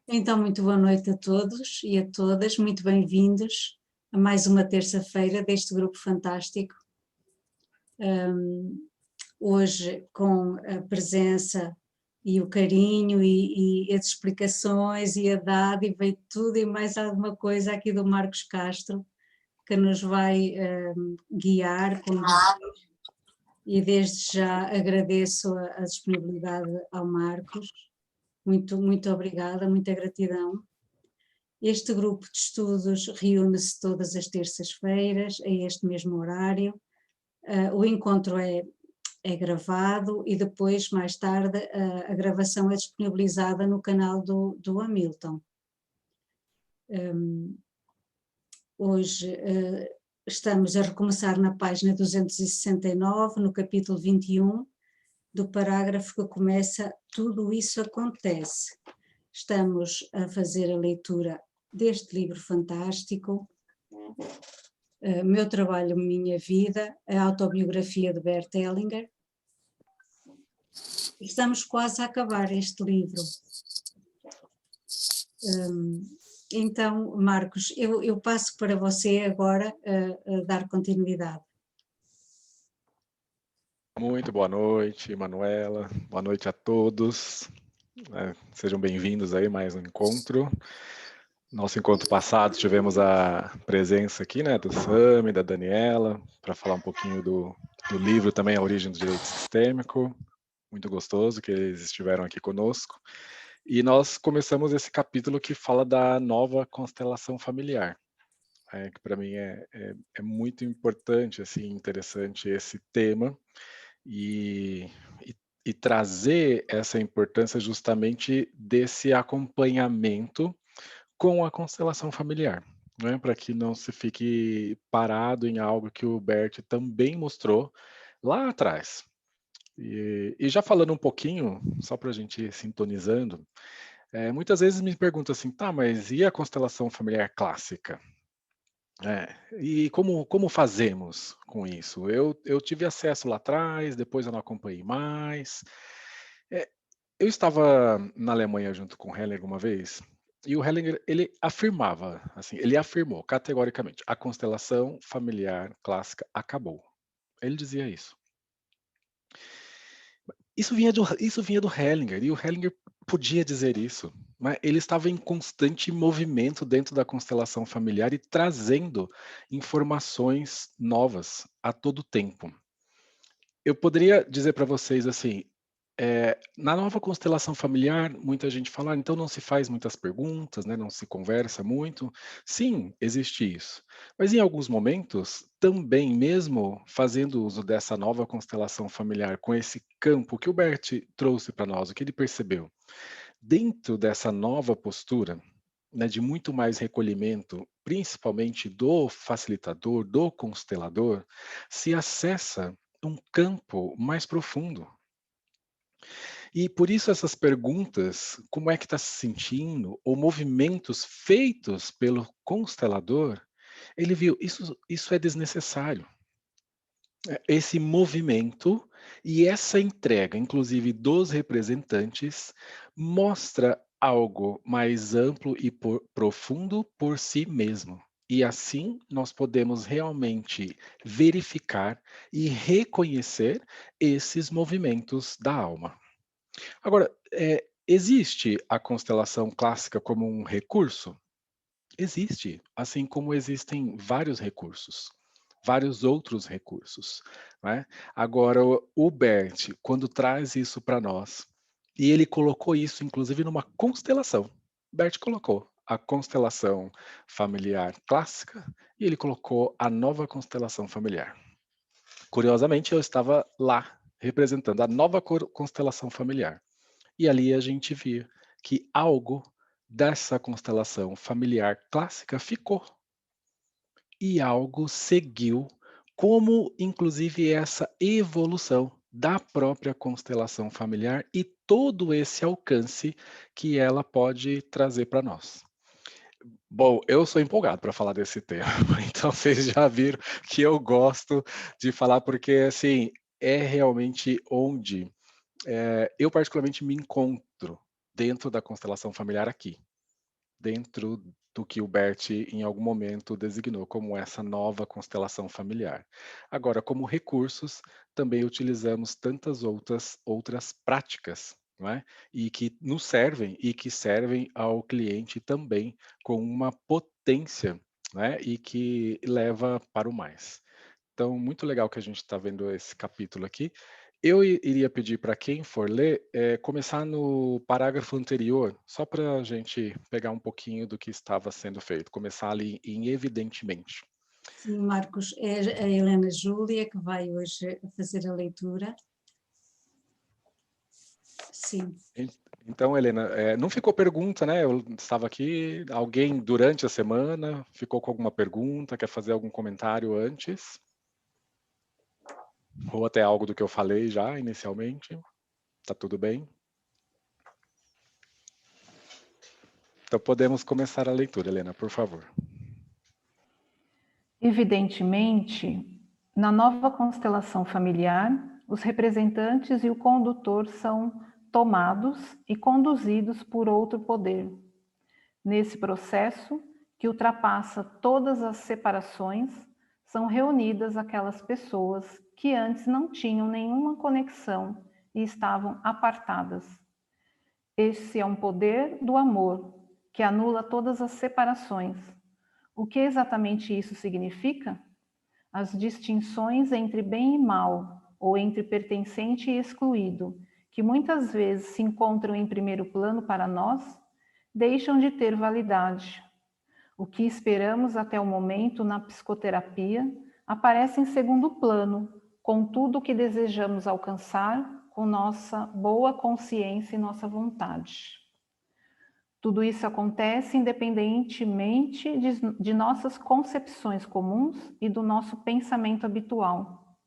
Então, muito boa noite a todos e a todas, muito bem-vindos a mais uma terça-feira deste grupo fantástico. Hoje com a presença e o carinho e as explicações e a dádiva e tudo e mais alguma coisa aqui do Marcos Castro, que nos vai guiar, conduzir, e desde já agradeço a disponibilidade ao Marcos. Muito obrigada, muita gratidão. Este grupo de estudos reúne-se todas as terças-feiras, a este mesmo horário. O encontro é gravado e depois, mais tarde, a gravação é disponibilizada no canal do Hamilton. Hoje estamos a recomeçar na página 269, no capítulo 21, do parágrafo que começa "Tudo isso acontece". Estamos a fazer a leitura deste livro fantástico, Meu Trabalho, Minha Vida, a autobiografia de Bert Hellinger. Estamos quase a acabar este livro. Então, Marcos, eu passo para você agora a dar continuidade. Muito boa noite, Manuela. Boa noite a todos. Sejam bem-vindos aí a mais um encontro. Nosso encontro passado tivemos a presença aqui, né, do Sam e da Daniela, para falar um pouquinho do livro também, A Origem do Direito Sistêmico. Muito gostoso que eles estiveram aqui conosco. E nós começamos esse capítulo que fala da nova constelação familiar. Que para mim é muito importante, assim, interessante esse tema. E trazer essa importância justamente desse acompanhamento com a constelação familiar, né? Para que não se fique parado em algo que o Bert também mostrou lá atrás. E já falando um pouquinho, só para a gente ir sintonizando, muitas vezes me perguntam assim, tá, mas e a constelação familiar clássica? E como fazemos com isso? Eu tive acesso lá atrás, depois eu não acompanhei mais. Eh, eu estava na Alemanha junto com o Hellinger uma vez, e o Hellinger, ele afirmava, assim, ele afirmou categoricamente: "A constelação familiar clássica acabou". Ele dizia isso. Isso vinha do Hellinger, e o Hellinger podia dizer isso, mas ele estava em constante movimento dentro da constelação familiar e trazendo informações novas a todo tempo. Eu poderia dizer para vocês assim, na nova constelação familiar, muita gente fala: "Ah, então não se faz muitas perguntas, né, não se conversa muito". Sim, existe isso. Mas em alguns momentos, também mesmo fazendo uso dessa nova constelação familiar, com esse campo que o Bert trouxe para nós, o que ele percebeu? Dentro dessa nova postura, né, de muito mais recolhimento, principalmente do facilitador, do constelador, se acessa um campo mais profundo. E por isso essas perguntas, como é que está se sentindo, ou movimentos feitos pelo constelador, ele viu, isso é desnecessário. Esse movimento e essa entrega, inclusive dos representantes, mostra algo mais amplo e profundo por si mesmo. E assim nós podemos realmente verificar e reconhecer esses movimentos da alma. Agora, existe a constelação clássica como um recurso? Existe, assim como existem vários recursos, vários outros recursos, né. Agora o Bert, quando traz isso para nós, e ele colocou isso inclusive numa constelação. Bert colocou a constelação familiar clássica e ele colocou a nova constelação familiar. Curiosamente, eu estava lá, representando a nova constelação familiar. E ali a gente via que algo dessa constelação familiar clássica ficou e algo seguiu, como inclusive essa evolução da própria constelação familiar e todo esse alcance que ela pode trazer para nós. Bom, eu sou empolgado para falar desse tema, então vocês já viram que eu gosto de falar, porque assim, é realmente onde eu particularmente me encontro dentro da constelação familiar aqui. dentro do que o Bert em algum momento designou como essa nova constelação familiar. Agora, como recursos, também utilizamos tantas outras práticas, não é? E que nos servem e que servem ao cliente também com uma potência, né? E que leva para o mais. Então, muito legal que a gente está vendo esse capítulo aqui. Eu iria pedir para quem for ler, começar no parágrafo anterior, só para a gente pegar um pouquinho do que estava sendo feito, começar ali em evidentemente. Sim, Marcos, é a Helena Júlia que vai hoje fazer a leitura. Sim. Então, Helena, não ficou pergunta, né? Eu estava aqui, alguém durante a semana ficou com alguma pergunta, quer fazer algum comentário antes? Ou até algo do que eu falei já inicialmente? Tá tudo bem? Então podemos começar a leitura, Helena, por favor. Evidentemente, na nova constelação familiar, os representantes e o condutor são tomados e conduzidos por outro poder. Nesse processo, que ultrapassa todas as separações, são reunidas aquelas pessoas que antes não tinham nenhuma conexão e estavam apartadas. Esse é um poder do amor, que anula todas as separações. O que exatamente isso significa? As distinções entre bem e mal, ou entre pertencente e excluído, que muitas vezes se encontram em primeiro plano para nós, deixam de ter validade. O que esperamos até o momento na psicoterapia aparece em segundo plano, com tudo o que desejamos alcançar com nossa boa consciência e nossa vontade. Tudo isso acontece independentemente de nossas concepções comuns e do nosso pensamento habitual.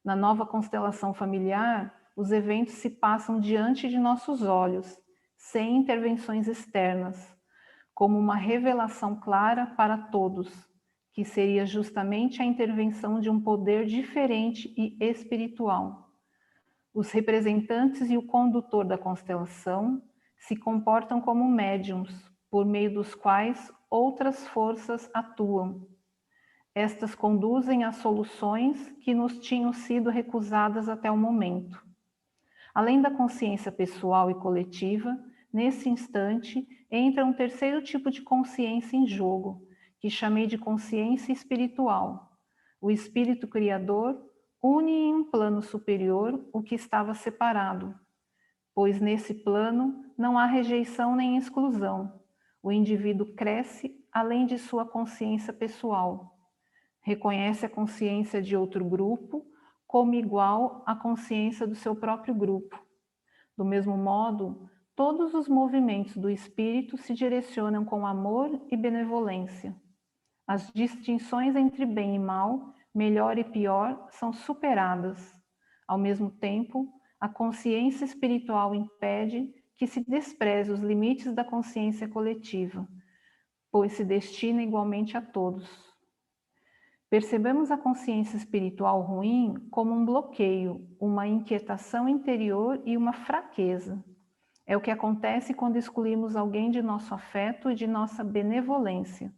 Na nova constelação familiar, os eventos se passam diante de nossos olhos, sem intervenções externas, como uma revelação clara para todos, que seria justamente a intervenção de um poder diferente e espiritual. Os representantes e o condutor da constelação se comportam como médiums, por meio dos quais outras forças atuam. Estas conduzem a soluções que nos tinham sido recusadas até o momento. Além da consciência pessoal e coletiva, nesse instante entra um terceiro tipo de consciência em jogo, que chamei de consciência espiritual. O espírito criador une em um plano superior o que estava separado, pois nesse plano não há rejeição nem exclusão. O indivíduo cresce além de sua consciência pessoal. Reconhece a consciência de outro grupo como igual à consciência do seu próprio grupo. Do mesmo modo, todos os movimentos do espírito se direcionam com amor e benevolência. As distinções entre bem e mal, melhor e pior, são superadas. Ao mesmo tempo, a consciência espiritual impede que se despreze os limites da consciência coletiva, pois se destina igualmente a todos. Percebemos a consciência espiritual ruim como um bloqueio, uma inquietação interior e uma fraqueza. É o que acontece quando excluímos alguém de nosso afeto e de nossa benevolência.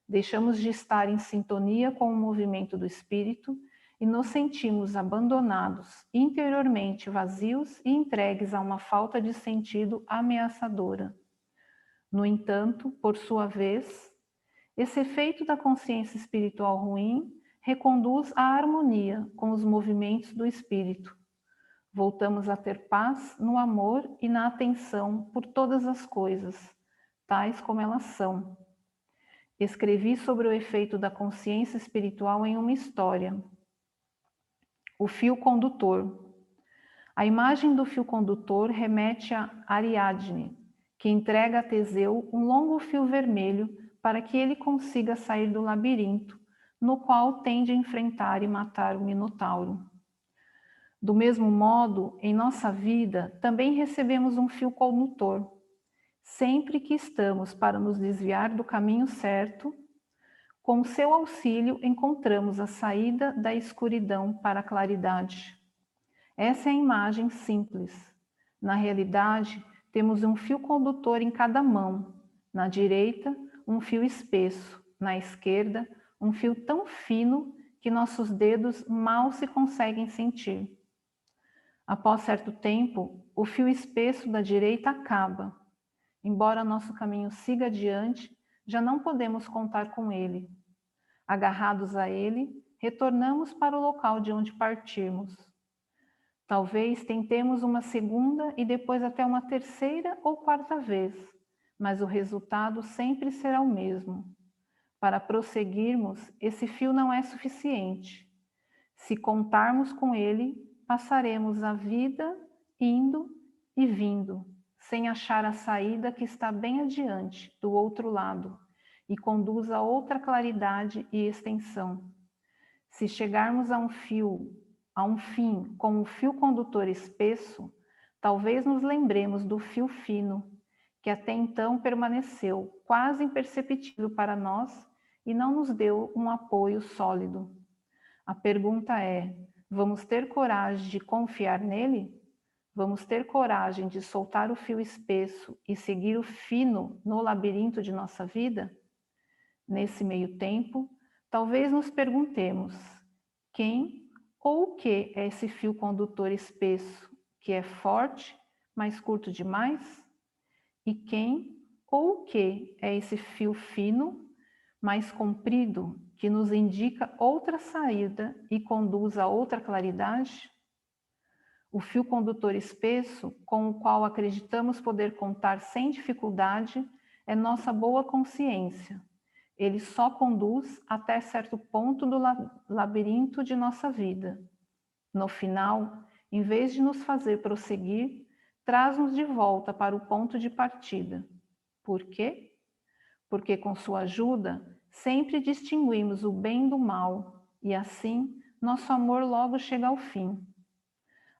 Deixamos de estar em sintonia com o movimento do espírito e nos sentimos abandonados, interiormente vazios e entregues a uma falta de sentido ameaçadora. No entanto, por sua vez, esse efeito da consciência espiritual ruim reconduz à harmonia com os movimentos do espírito. Voltamos a ter paz no amor e na atenção por todas as coisas, tais como elas são. Escrevi sobre o efeito da consciência espiritual em uma história. O fio condutor. A imagem do fio condutor remete a Ariadne, que entrega a Teseu um longo fio vermelho para que ele consiga sair do labirinto, no qual tem de enfrentar e matar o Minotauro. Do mesmo modo, em nossa vida, também recebemos um fio condutor. Sempre que estamos para nos desviar do caminho certo, com seu auxílio encontramos a saída da escuridão para a claridade. Essa é a imagem simples. Na realidade, temos um fio condutor em cada mão, Na direita, um fio espesso, na esquerda, um fio tão fino que nossos dedos mal se conseguem sentir. Após certo tempo, o fio espesso da direita acaba. Embora nosso caminho siga adiante, já não podemos contar com ele. Agarrados a ele, retornamos para o local de onde partimos. Talvez tentemos uma segunda e depois até uma terceira ou quarta vez, mas o resultado sempre será o mesmo. Para prosseguirmos, esse fio não é suficiente. Se contarmos com ele, passaremos a vida indo e vindo, sem achar a saída que está bem adiante, do outro lado, e conduz a outra claridade e extensão. Se chegarmos a um fim com um fio condutor espesso, talvez nos lembremos do fio fino, que até então permaneceu quase imperceptível para nós e não nos deu um apoio sólido. A pergunta é: vamos ter coragem de confiar nele? Vamos ter coragem de soltar o fio espesso e seguir o fino no labirinto de nossa vida? Nesse meio tempo, talvez nos perguntemos: quem ou o que é esse fio condutor espesso, que é forte, mas curto demais? E quem ou o que é esse fio fino, mais comprido, que nos indica outra saída e conduz a outra claridade? O fio condutor espesso, com o qual acreditamos poder contar sem dificuldade, é nossa boa consciência. Ele só conduz até certo ponto do labirinto de nossa vida. No final, em vez de nos fazer prosseguir, traz-nos de volta para o ponto de partida. Por quê? Porque com sua ajuda, sempre distinguimos o bem do mal, e assim, nosso amor logo chega ao fim.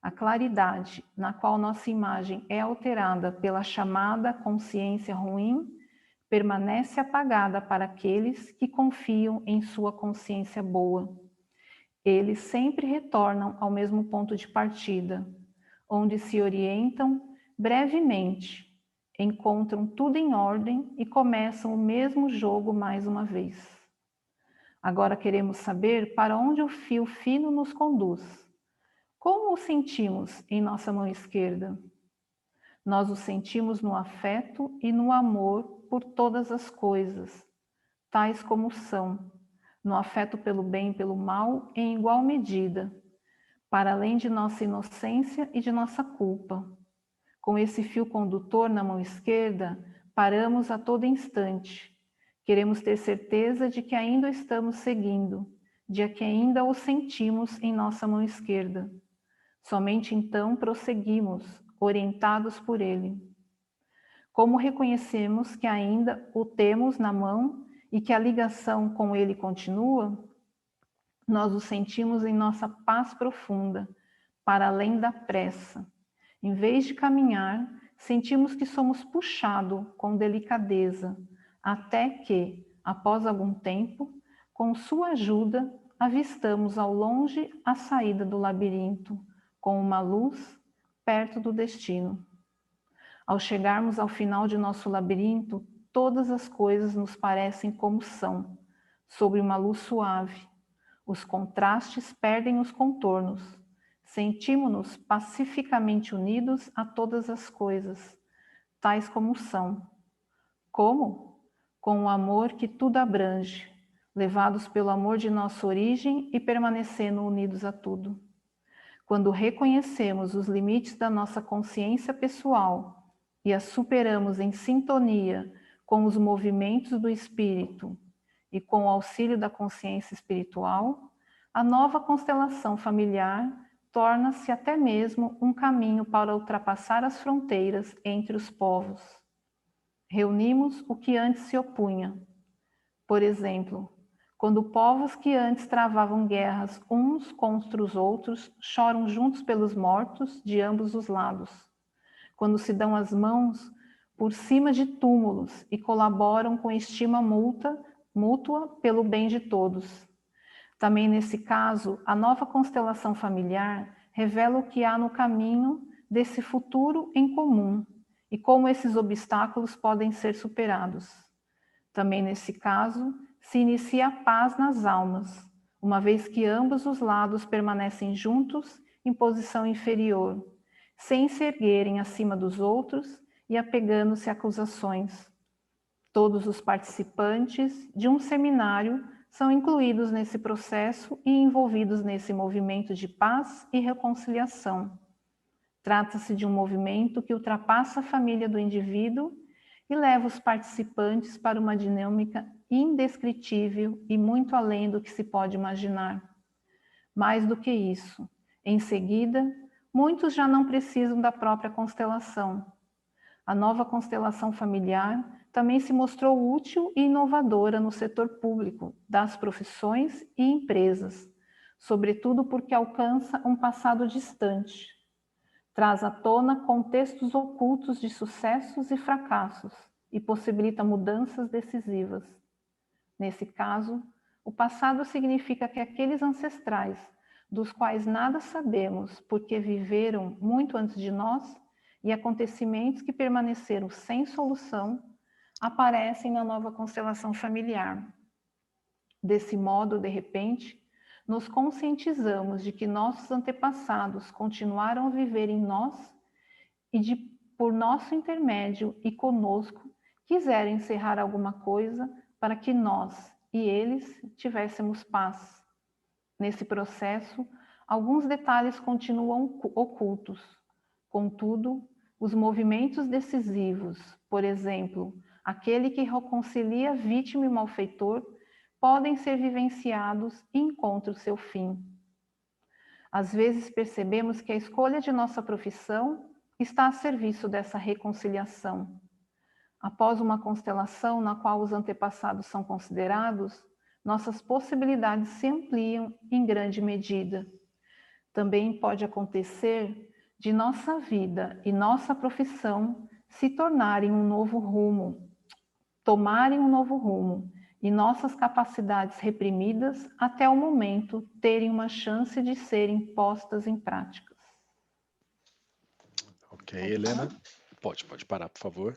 A claridade, na qual nossa imagem é alterada pela chamada consciência ruim, permanece apagada para aqueles que confiam em sua consciência boa. Eles sempre retornam ao mesmo ponto de partida, onde se orientam brevemente, encontram tudo em ordem e começam o mesmo jogo mais uma vez. Agora queremos saber para onde o fio fino nos conduz. Como o sentimos em nossa mão esquerda? Nós o sentimos no afeto e no amor por todas as coisas, tais como são, no afeto pelo bem e pelo mal em igual medida, para além de nossa inocência e de nossa culpa. Com esse fio condutor na mão esquerda, paramos a todo instante. Queremos ter certeza de que ainda o estamos seguindo, de que ainda o sentimos em nossa mão esquerda. Somente então prosseguimos, orientados por ele. Como reconhecemos que ainda o temos na mão e que a ligação com ele continua, nós o sentimos em nossa paz profunda, para além da pressa. Em vez de caminhar, sentimos que somos puxados com delicadeza, até que, após algum tempo, com sua ajuda, avistamos ao longe a saída do labirinto, com uma luz perto do destino. Ao chegarmos ao final de nosso labirinto, todas as coisas nos parecem como são, sob uma luz suave. Os contrastes perdem os contornos. Sentimos-nos pacificamente unidos a todas as coisas, tais como são. Como? Com o amor que tudo abrange, levados pelo amor de nossa origem e permanecendo unidos a tudo. Quando reconhecemos os limites da nossa consciência pessoal e as superamos em sintonia com os movimentos do espírito e com o auxílio da consciência espiritual, a nova constelação familiar torna-se até mesmo um caminho para ultrapassar as fronteiras entre os povos. Reunimos o que antes se opunha. Por exemplo, quando povos que antes travavam guerras uns contra os outros choram juntos pelos mortos de ambos os lados. Quando se dão as mãos por cima de túmulos e colaboram com estima mútua pelo bem de todos. Também nesse caso, a nova constelação familiar revela o que há no caminho desse futuro em comum e como esses obstáculos podem ser superados. Também nesse caso, se inicia a paz nas almas, uma vez que ambos os lados permanecem juntos em posição inferior, sem se erguerem acima dos outros e apegando-se a acusações. Todos os participantes de um seminário são incluídos nesse processo e envolvidos nesse movimento de paz e reconciliação. Trata-se de um movimento que ultrapassa a família do indivíduo e leva os participantes para uma dinâmica indescritível e muito além do que se pode imaginar. Mais do que isso, em seguida, muitos já não precisam da própria constelação. A nova constelação familiar também se mostrou útil e inovadora no setor público, das profissões e empresas, sobretudo porque alcança um passado distante. Traz à tona contextos ocultos de sucessos e fracassos e possibilita mudanças decisivas. Nesse caso, o passado significa que aqueles ancestrais, dos quais nada sabemos porque viveram muito antes de nós, e acontecimentos que permaneceram sem solução, aparecem na nova constelação familiar. Desse modo, de repente, nos conscientizamos de que nossos antepassados continuaram a viver em nós e de, por nosso intermédio e conosco, quiseram encerrar alguma coisa para que nós e eles tivéssemos paz. Nesse processo, alguns detalhes continuam ocultos. Contudo, os movimentos decisivos, por exemplo, aquele que reconcilia vítima e malfeitor, podem ser vivenciados e encontram seu fim. Às vezes percebemos que a escolha de nossa profissão está a serviço dessa reconciliação. Após uma constelação na qual os antepassados são considerados, nossas possibilidades se ampliam em grande medida. Também pode acontecer de nossa vida e nossa profissão se tornarem um novo rumo, tomarem um novo rumo, e nossas capacidades reprimidas até o momento terem uma chance de serem postas em práticas. Ok, Helena, pode parar, por favor.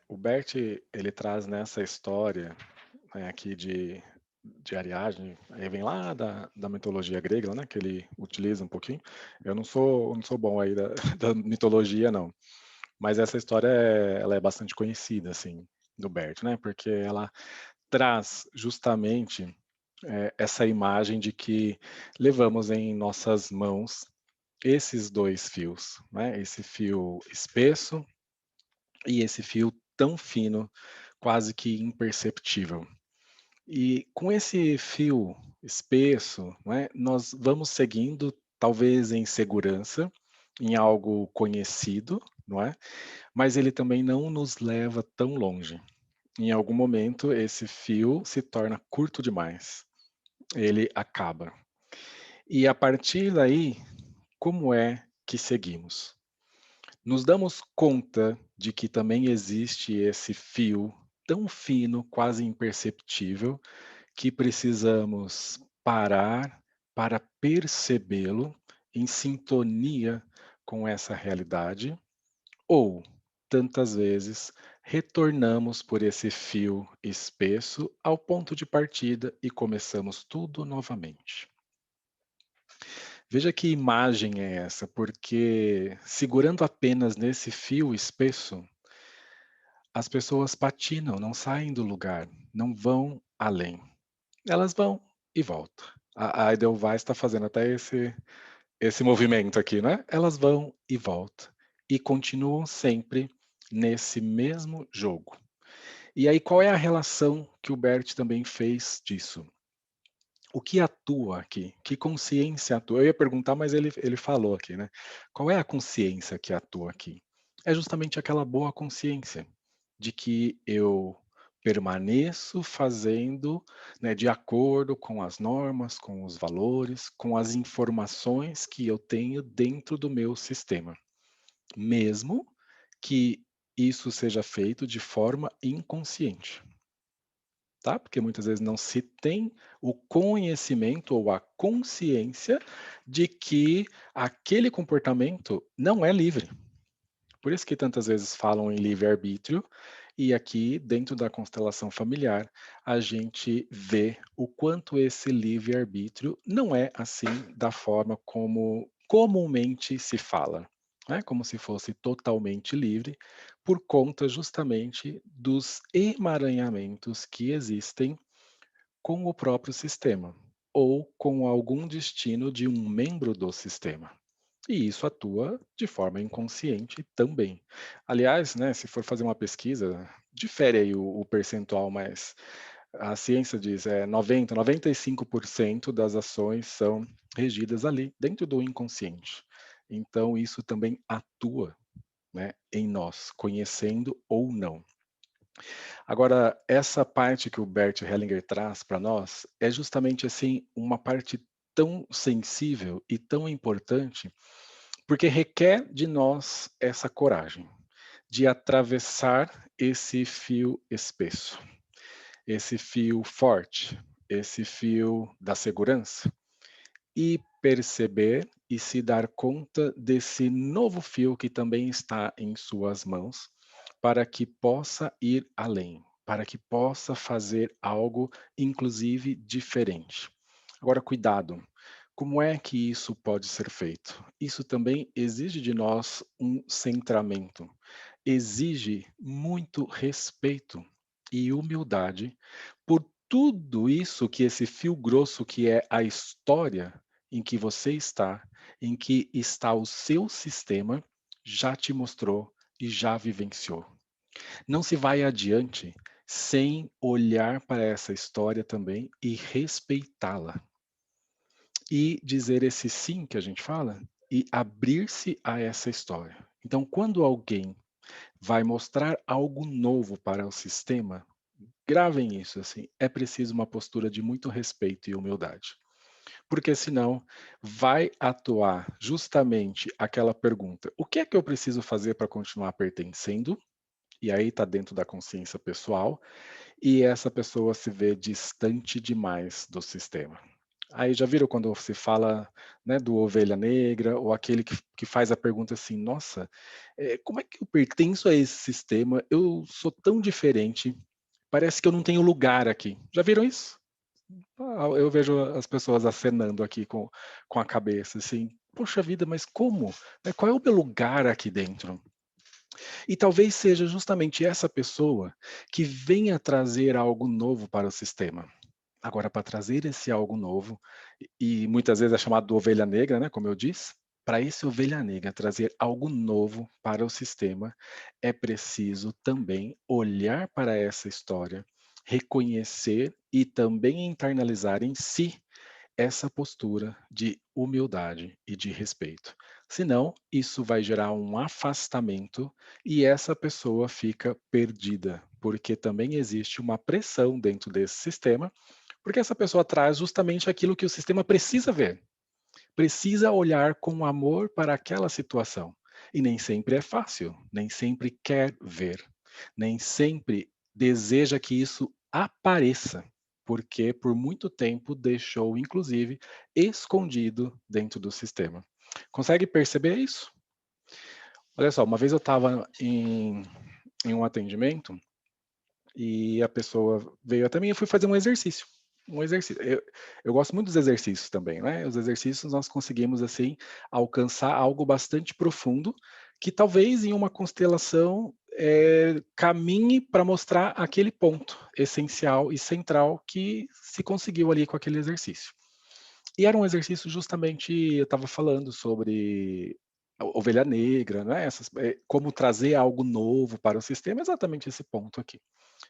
O Bert, ele traz nessa história, né, aqui de Ariadne, aí vem lá da mitologia grega, né, que ele utiliza um pouquinho. Eu não sou bom aí da mitologia, não. Mas essa história, ela é bastante conhecida, assim, do Bert, né, porque ela traz justamente essa imagem de que levamos em nossas mãos esses dois fios, né, esse fio espesso e esse fio tão fino, quase que imperceptível. E com esse fio espesso, não é, nós vamos seguindo, talvez em segurança, em algo conhecido, não é? Mas ele também não nos leva tão longe. Em algum momento, esse fio se torna curto demais. Ele acaba. E a partir daí, como é que seguimos? Nos damos conta de que também existe esse fio tão fino, quase imperceptível, que precisamos parar para percebê-lo em sintonia com essa realidade, ou, tantas vezes, retornamos por esse fio espesso ao ponto de partida e começamos tudo novamente. Veja que imagem é essa, porque segurando apenas nesse fio espesso, as pessoas patinam, não saem do lugar, não vão além. Elas vão e voltam. A Edelweiss está fazendo até esse movimento aqui, né? Elas vão e voltam e continuam sempre nesse mesmo jogo. E aí, qual é a relação que o Bert também fez disso? O que atua aqui? Que consciência atua? Eu ia perguntar, mas ele falou aqui, né? Qual é a consciência que atua aqui? É justamente aquela boa consciência de que eu permaneço fazendo, né, de acordo com as normas, com os valores, com as informações que eu tenho dentro do meu sistema, mesmo que isso seja feito de forma inconsciente. Tá? Porque muitas vezes não se tem o conhecimento ou a consciência de que aquele comportamento não é livre. Por isso que tantas vezes falam em livre-arbítrio, e aqui, dentro da constelação familiar, a gente vê o quanto esse livre-arbítrio não é assim da forma como comumente se fala, né? Como se fosse totalmente livre, por conta justamente dos emaranhamentos que existem com o próprio sistema, ou com algum destino de um membro do sistema. E isso atua de forma inconsciente também. Aliás, né, se for fazer uma pesquisa, difere aí o percentual, mas a ciência diz 90, 95% das ações são regidas ali, dentro do inconsciente. Então, isso também atua, né, em nós, conhecendo ou não. Agora, essa parte que o Bert Hellinger traz para nós é justamente assim uma parte tão sensível e tão importante, porque requer de nós essa coragem de atravessar esse fio espesso, esse fio forte, esse fio da segurança e perceber e se dar conta desse novo fio que também está em suas mãos, para que possa ir além, para que possa fazer algo, inclusive diferente. Agora, cuidado. Como é que isso pode ser feito? Isso também exige de nós um centramento, exige muito respeito e humildade por tudo isso que esse fio grosso que é a história em que você está, em que está o seu sistema, já te mostrou e já vivenciou. Não se vai adiante sem olhar para essa história também e respeitá-la. E dizer esse sim que a gente fala e abrir-se a essa história. Então, quando alguém vai mostrar algo novo para o sistema, gravem isso assim, é preciso uma postura de muito respeito e humildade. Porque senão vai atuar justamente aquela pergunta: o que é que eu preciso fazer para continuar pertencendo? E aí está dentro da consciência pessoal, e essa pessoa se vê distante demais do sistema. Aí já viram quando se fala, né, do ovelha negra, ou aquele que faz a pergunta assim: nossa, como é que eu pertenço a esse sistema? Eu sou tão diferente, parece que eu não tenho lugar aqui. Já viram isso? Eu vejo as pessoas acenando aqui com a cabeça, assim, poxa vida, mas como? Né, qual é o meu lugar aqui dentro? E talvez seja justamente essa pessoa que venha trazer algo novo para o sistema. Agora, para trazer esse algo novo, e muitas vezes é chamado de ovelha negra, né, como eu disse, para esse ovelha negra trazer algo novo para o sistema, é preciso também olhar para essa história, reconhecer e também internalizar em si essa postura de humildade e de respeito. Senão, isso vai gerar um afastamento e essa pessoa fica perdida, porque também existe uma pressão dentro desse sistema, porque essa pessoa traz justamente aquilo que o sistema precisa ver, precisa olhar com amor para aquela situação. E nem sempre é fácil, nem sempre quer ver, nem sempre deseja que isso apareça, porque por muito tempo deixou, inclusive, escondido dentro do sistema. Consegue perceber isso? Olha só, uma vez eu estava em um atendimento e a pessoa veio até mim e eu fui fazer um exercício. Um exercício. Eu gosto muito dos exercícios também, né? Os exercícios nós conseguimos, assim, alcançar algo bastante profundo, que talvez em uma constelação caminhe para mostrar aquele ponto essencial e central que se conseguiu ali com aquele exercício. E era um exercício justamente, eu estava falando sobre a ovelha negra, né? Como trazer algo novo para o sistema, exatamente esse ponto aqui.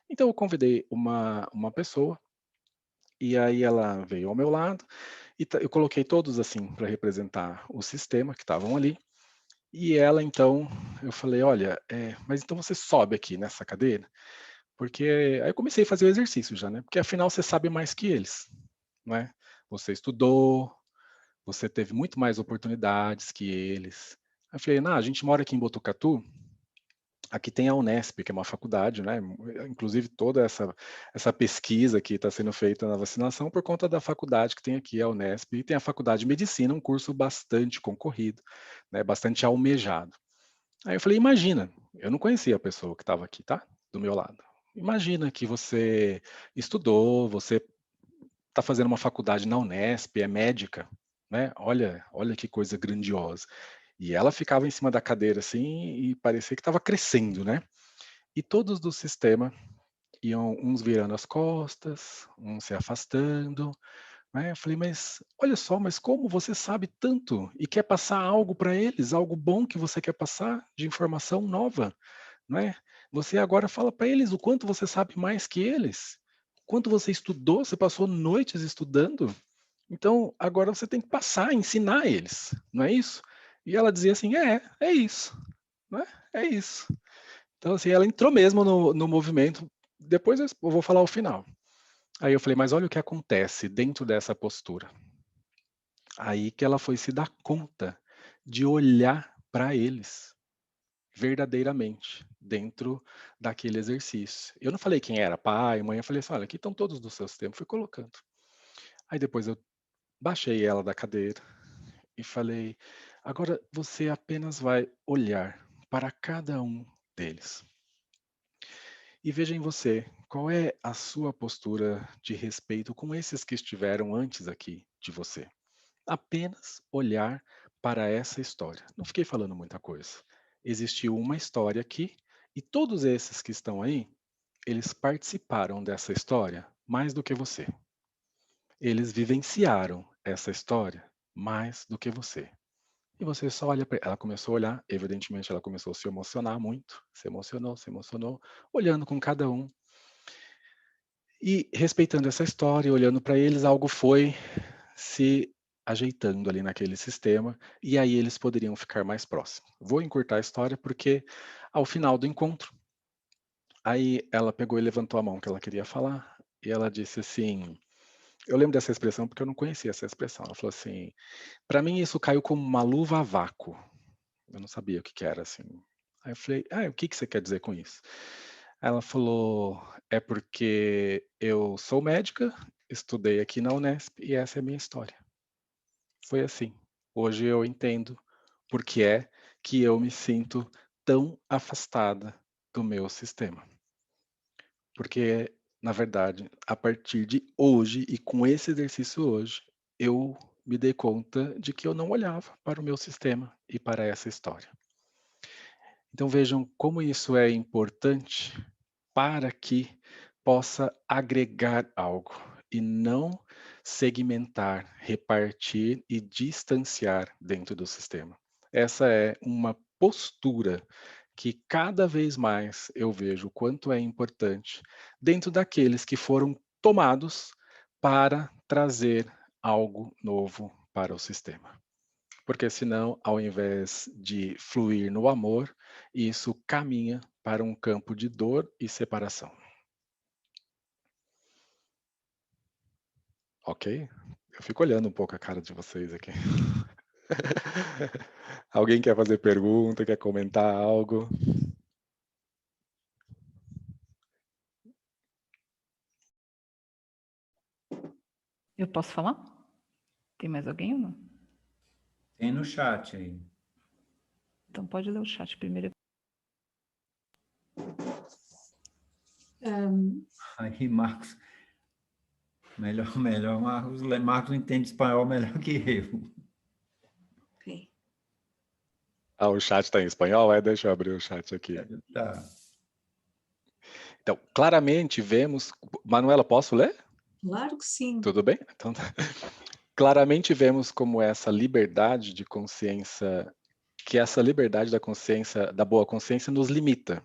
Então eu convidei uma pessoa, e aí ela veio ao meu lado, e eu coloquei todos assim para representar o sistema que estavam ali, e ela então, eu falei: "Olha, mas então você sobe aqui nessa cadeira", porque aí eu comecei a fazer o exercício já, né, porque afinal você sabe mais que eles, não é. Você estudou, você teve muito mais oportunidades que eles. Aí eu falei: "Não, a gente mora aqui em Botucatu, aqui tem a Unesp, que é uma faculdade, né, inclusive toda essa pesquisa que está sendo feita na vacinação por conta da faculdade que tem aqui, a Unesp, e tem a faculdade de medicina, um curso bastante concorrido, né, bastante almejado. Aí eu falei, imagina, eu não conhecia a pessoa que estava aqui, tá? Do meu lado. Imagina que você estudou, você está fazendo uma faculdade na Unesp, é médica, né? Olha que coisa grandiosa. E ela ficava em cima da cadeira assim e parecia que estava crescendo, né? E todos do sistema iam uns virando as costas, uns se afastando, né? Eu falei, mas olha só, mas como você sabe tanto e quer passar algo para eles, algo bom que você quer passar de informação nova, não é? Você agora fala para eles o quanto você sabe mais que eles, quanto você estudou, você passou noites estudando, então agora você tem que passar, ensinar eles, não é isso? E ela dizia assim, é isso, não é? É isso. Então assim, ela entrou mesmo no movimento. Depois eu vou falar o final. Aí eu falei, mas olha o que acontece dentro dessa postura. Aí que ela foi se dar conta de olhar para eles verdadeiramente dentro daquele exercício. Eu não falei quem era, pai, mãe, eu falei assim, olha, aqui estão todos dos seus tempos, fui colocando. Aí depois eu baixei ela da cadeira e falei, agora você apenas vai olhar para cada um deles. E veja em você, qual é a sua postura de respeito com esses que estiveram antes aqui de você? Apenas olhar para essa história. Não fiquei falando muita coisa. Existiu uma história aqui e todos esses que estão aí, eles participaram dessa história mais do que você. Eles vivenciaram essa história mais do que você. E você só olha para ela. Começou a olhar, evidentemente ela começou a se emocionar muito, se emocionou, olhando com cada um. E respeitando essa história, olhando para eles, algo foi se ajeitando ali naquele sistema, e aí eles poderiam ficar mais próximos. Vou encurtar a história porque ao final do encontro, aí ela pegou e levantou a mão que ela queria falar, e ela disse assim, eu lembro dessa expressão porque eu não conhecia essa expressão. Ela falou assim: "Para mim isso caiu como uma luva a vácuo". Eu não sabia o que que era assim. Aí eu falei: "Ah, o que que você quer dizer com isso?". Ela falou: "É porque eu sou médica, estudei aqui na Unesp e essa é a minha história". Foi assim. Hoje eu entendo por que é que eu me sinto tão afastada do meu sistema. Porque, na verdade, a partir de hoje e com esse exercício hoje, eu me dei conta de que eu não olhava para o meu sistema e para essa história. Então vejam como isso é importante para que possa agregar algo e não segmentar, repartir e distanciar dentro do sistema. Essa é uma postura que cada vez mais eu vejo o quanto é importante dentro daqueles que foram tomados para trazer algo novo para o sistema. Porque senão, ao invés de fluir no amor, isso caminha para um campo de dor e separação. Ok? Eu fico olhando um pouco a cara de vocês aqui. Alguém quer fazer pergunta, quer comentar algo? Eu posso falar? Tem mais alguém ou não? Tem no chat aí. Então pode ler o chat primeiro. Aí, Marcos. Melhor, Marcos. Marcos entende espanhol melhor que eu. Ok. Ah, o chat está em espanhol? Deixa eu abrir o chat aqui. Tá. Então, claramente vemos... Manuela, posso ler? Claro que sim. Tudo bem? Então, claramente vemos como essa liberdade de consciência, que essa liberdade da consciência, da boa consciência, nos limita,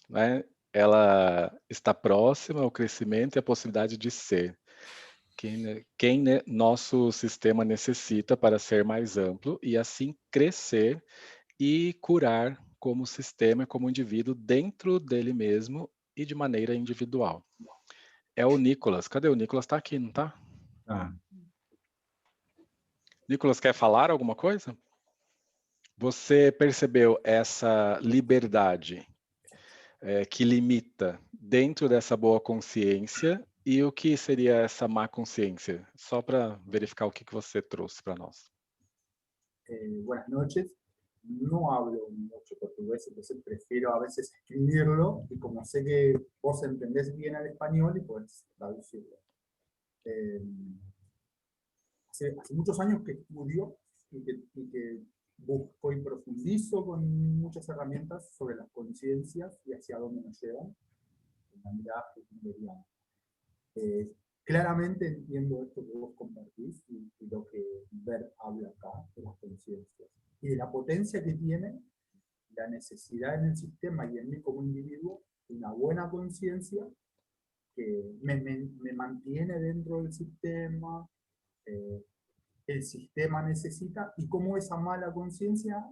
né? Ela está próxima ao crescimento e à possibilidade de ser. Quem nosso sistema necessita para ser mais amplo e assim crescer e curar como sistema, como indivíduo dentro dele mesmo e de maneira individual. É o Nicolas. Cadê o Nicolas? Está aqui, não está? Tá. Nicolas, quer falar alguma coisa? Você percebeu essa liberdade que limita dentro dessa boa consciência e o que seria essa má consciência? Só para verificar o que você trouxe para nós. Buenas noches. no hablo mucho portugués, entonces prefiero a veces escribirlo y como sé que vos entendés bien el español y podés traducirlo. Eh, hace muchos años que estudio y que busco y profundizo con muchas herramientas sobre las conciencias y hacia dónde nos llevan, de manera heideggeriana. Claramente entiendo esto que vos compartís y lo que Bert habla acá de las conciencias y de la potencia que tiene la necesidad en el sistema y en mí como individuo, una buena conciencia que me mantiene dentro del sistema, el sistema necesita, y cómo esa mala conciencia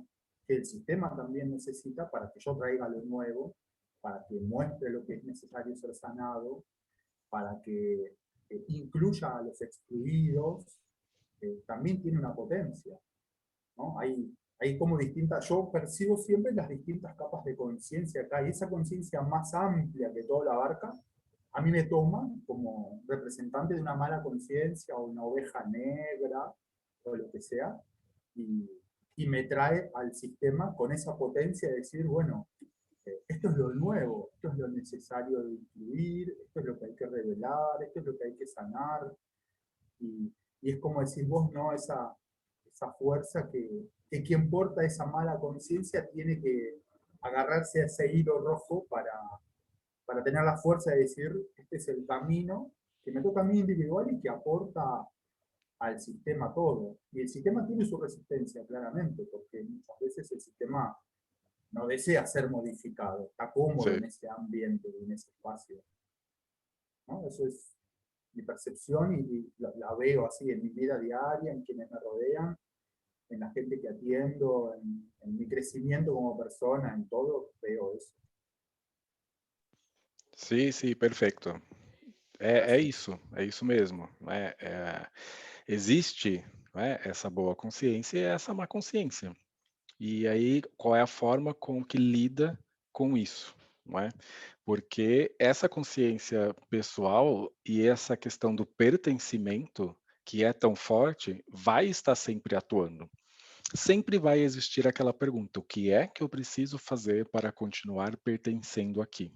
que el sistema también necesita para que yo traiga lo nuevo, para que muestre lo que es necesario ser sanado, para que incluya a los excluidos, también tiene una potencia, ¿no? Hay como distintas, yo percibo siempre las distintas capas de conciencia acá, y esa conciencia más amplia que todo la abarca, a mí me toma como representante de una mala conciencia o una oveja negra o lo que sea, y me trae al sistema con esa potencia de decir, bueno, esto es lo nuevo, esto es lo necesario de incluir, esto es lo que hay que revelar, esto es lo que hay que sanar, y es como decir vos, ¿no? Esa fuerza que quien porta esa mala conciencia tiene que agarrarse a ese hilo rojo para tener la fuerza de decir, este es el camino que me toca a mí individual y que aporta al sistema todo. Y el sistema tiene su resistencia, claramente, porque muchas veces el sistema no desea ser modificado, está cómodo Sí. en ese ambiente, en ese espacio, ¿no? Eso es mi percepción y la veo así en mi vida diaria, en quienes me rodean, en la gente que atiendo, en mi crecimiento como persona, en todo, veo eso. Sim, perfeito. É isso mesmo. Existe, né, essa boa consciência e essa má consciência. E aí, qual é a forma com que lida com isso, não é? Porque essa consciência pessoal e essa questão do pertencimento, que é tão forte, vai estar sempre atuando. Sempre vai existir aquela pergunta: o que é que eu preciso fazer para continuar pertencendo aqui?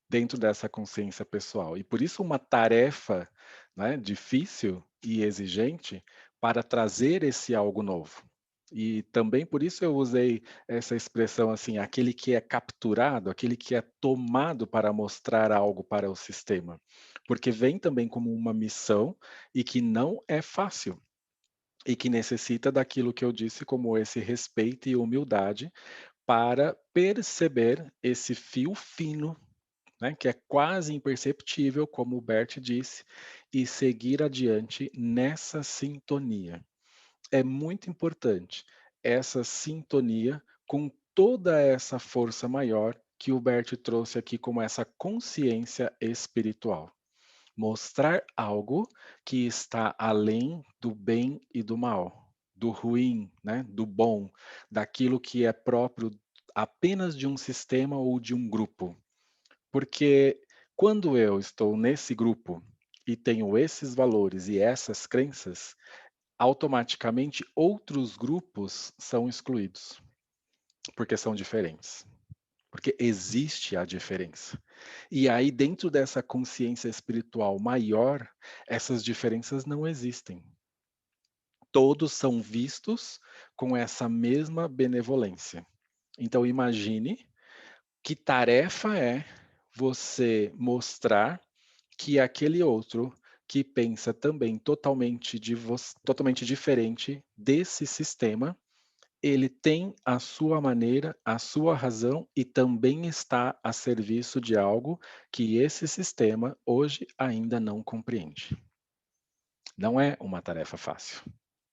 Dentro dessa consciência pessoal. E por isso uma tarefa, né, difícil e exigente para trazer esse algo novo. E também por isso eu usei essa expressão assim, aquele que é capturado, aquele que é tomado para mostrar algo para o sistema. Porque vem também como uma missão e que não é fácil. E que necessita daquilo que eu disse, como esse respeito e humildade para perceber esse fio fino, né, que é quase imperceptível, como o Bert disse, e seguir adiante nessa sintonia. É muito importante essa sintonia com toda essa força maior que o Bert trouxe aqui como essa consciência espiritual. Mostrar algo que está além do bem e do mal, do ruim, né, do bom, daquilo que é próprio apenas de um sistema ou de um grupo. Porque quando eu estou nesse grupo e tenho esses valores e essas crenças, automaticamente outros grupos são excluídos, porque são diferentes. Porque existe a diferença. E aí, dentro dessa consciência espiritual maior, essas diferenças não existem. Todos são vistos com essa mesma benevolência. Então, imagine que tarefa é você mostrar que aquele outro que pensa também totalmente diferente desse sistema, ele tem a sua maneira, a sua razão e também está a serviço de algo que esse sistema hoje ainda não compreende. Não é uma tarefa fácil,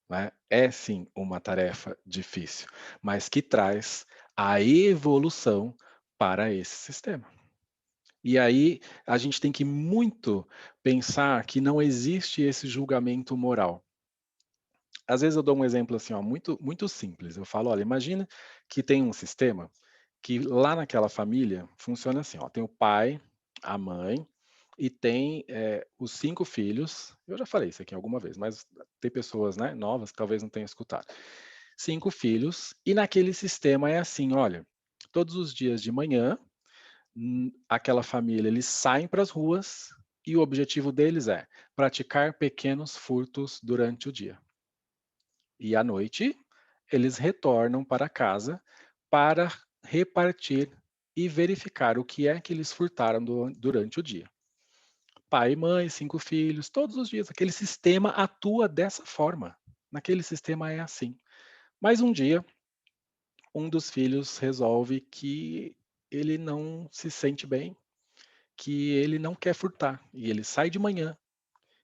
né? É sim uma tarefa difícil, mas que traz a evolução para esse sistema. E aí a gente tem que muito pensar que não existe esse julgamento moral. Às vezes eu dou um exemplo assim, ó, muito simples. Eu falo, olha, imagina que tem um sistema que lá naquela família funciona assim, ó, tem o pai, a mãe e tem os 5 filhos. Eu já falei isso aqui alguma vez, mas tem pessoas, né, novas que talvez não tenham escutado. 5 filhos, e naquele sistema é assim, olha, todos os dias de manhã, aquela família, eles saem para as ruas e o objetivo deles é praticar pequenos furtos durante o dia. E à noite, eles retornam para casa para repartir e verificar o que é que eles furtaram durante o dia. Pai e mãe, 5 filhos, todos os dias. Aquele sistema atua dessa forma. Naquele sistema é assim. Mas um dia, um dos filhos resolve que ele não se sente bem, que ele não quer furtar. E ele sai de manhã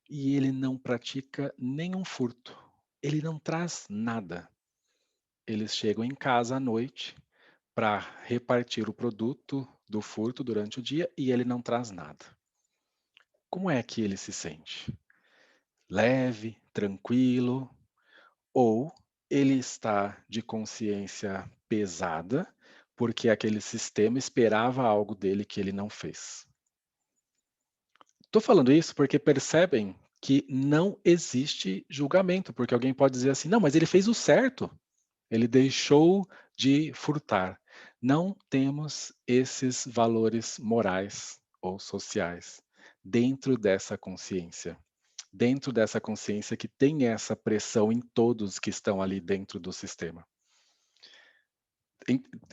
e ele não pratica nenhum furto. Ele não traz nada. Eles chegam em casa à noite para repartir o produto do furto durante o dia e ele não traz nada. Como é que ele se sente? Leve, tranquilo, ou ele está de consciência pesada porque aquele sistema esperava algo dele que ele não fez? Estou falando isso porque percebem que não existe julgamento, porque alguém pode dizer assim, não, mas ele fez o certo, ele deixou de furtar. Não temos esses valores morais ou sociais dentro dessa consciência. Dentro dessa consciência que tem essa pressão em todos que estão ali dentro do sistema.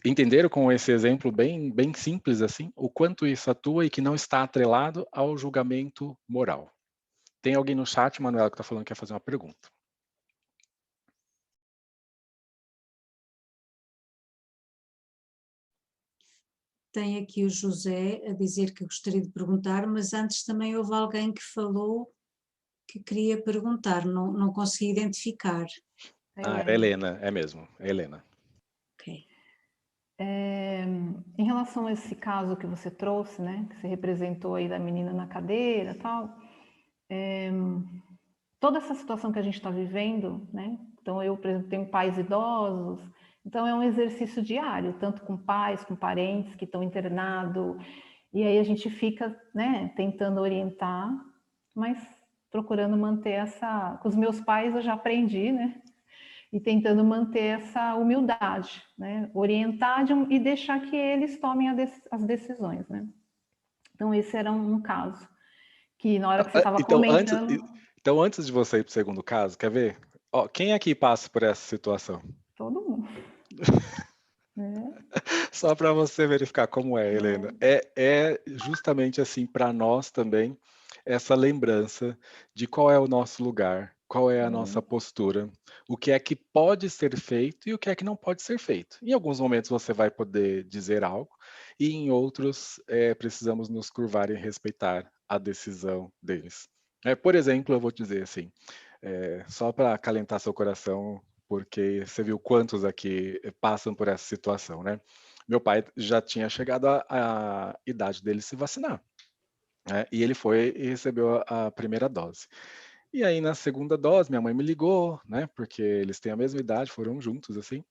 Entenderam com esse exemplo bem simples assim, o quanto isso atua e que não está atrelado ao julgamento moral? Tem alguém no chat, Manuela, que está falando que quer fazer uma pergunta. Tem aqui o José a dizer que gostaria de perguntar, mas antes também houve alguém que falou que queria perguntar, não consegui identificar. Ah, é Helena, é mesmo, é Helena. Ok. Em relação a esse caso que você trouxe, né, que você representou aí da menina na cadeira, tal, toda essa situação que a gente está vivendo, né? Então eu, por exemplo, tenho pais idosos, então é um exercício diário, tanto com pais, com parentes que estão internados, e aí a gente fica, né, tentando orientar, mas procurando manter essa. Com os meus pais eu já aprendi, né? E tentando manter essa humildade, né? Orientar e deixar que eles tomem as decisões, né? Então esse era um caso que na hora que você estava comentando. Então, antes de você ir para o segundo caso, quer ver? Ó, quem aqui passa por essa situação? Todo mundo. Só para você verificar como é, Helena. É justamente assim para nós também essa lembrança de qual é o nosso lugar, qual é a nossa postura, o que é que pode ser feito e o que é que não pode ser feito. Em alguns momentos você vai poder dizer algo e em outros precisamos nos curvar e respeitar a decisão deles. Por exemplo, eu vou dizer assim, só para acalentar seu coração, porque você viu quantos aqui passam por essa situação, né? Meu pai já tinha chegado à idade dele se vacinar, né? E ele foi e recebeu a primeira dose. E aí, na segunda dose, minha mãe me ligou, né? Porque eles têm a mesma idade, foram juntos, assim.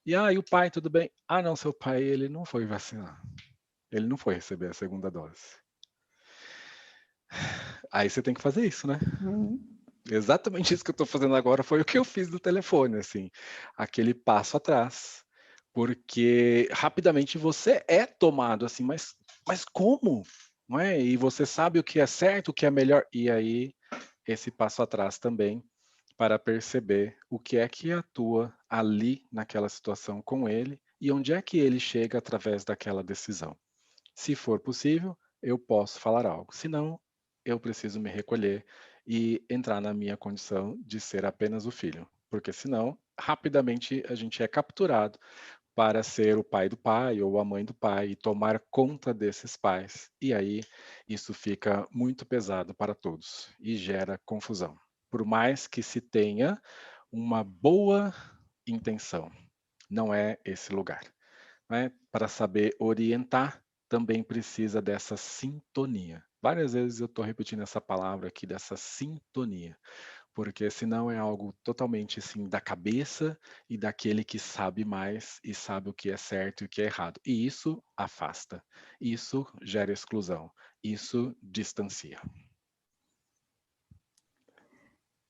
E aí, o pai, tudo bem? Ah, não, seu pai, ele não foi vacinar. Ele não foi receber a segunda dose. Aí você tem que fazer isso, né? Exatamente isso que eu estou fazendo agora foi o que eu fiz no telefone, assim, aquele passo atrás, porque rapidamente você é tomado assim, mas como? Não é? E você sabe o que é certo, o que é melhor, e aí esse passo atrás também para perceber o que é que atua ali naquela situação com ele e onde é que ele chega através daquela decisão. Se for possível, eu posso falar algo. Se não, eu preciso me recolher e entrar na minha condição de ser apenas o filho. Porque senão, rapidamente a gente é capturado para ser o pai do pai ou a mãe do pai e tomar conta desses pais. E aí isso fica muito pesado para todos e gera confusão. Por mais que se tenha uma boa intenção, não é esse lugar, né? Para saber orientar, também precisa dessa sintonia. Várias vezes eu estou repetindo essa palavra aqui, dessa sintonia, porque senão é algo totalmente assim da cabeça e daquele que sabe mais e sabe o que é certo e o que é errado. E isso afasta, isso gera exclusão, isso distancia.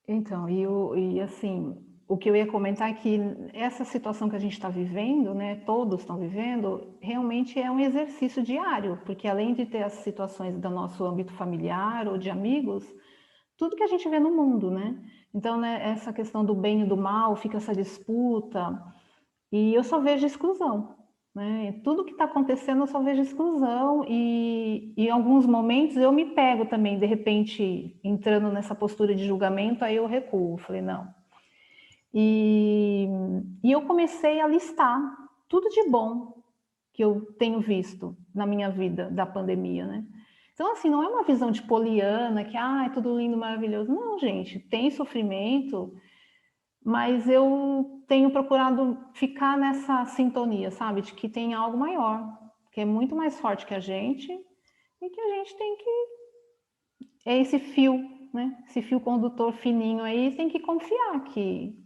Então, e assim, o que eu ia comentar é que essa situação que a gente está vivendo, né, todos estão vivendo, realmente é um exercício diário, porque além de ter as situações do nosso âmbito familiar ou de amigos, tudo que a gente vê no mundo, né? Então, né, essa questão do bem e do mal, fica essa disputa, e eu só vejo exclusão, né? Tudo que está acontecendo eu só vejo exclusão, e em alguns momentos eu me pego também, de repente, entrando nessa postura de julgamento, aí eu recuo, falei, não. E eu comecei a listar tudo de bom que eu tenho visto na minha vida da pandemia, né? Então, assim, não é uma visão de poliana, que, é tudo lindo, maravilhoso. Não, gente, tem sofrimento, mas eu tenho procurado ficar nessa sintonia, sabe? De que tem algo maior, que é muito mais forte que a gente, e que a gente tem que... É esse fio, né? Esse fio condutor fininho aí, tem que confiar que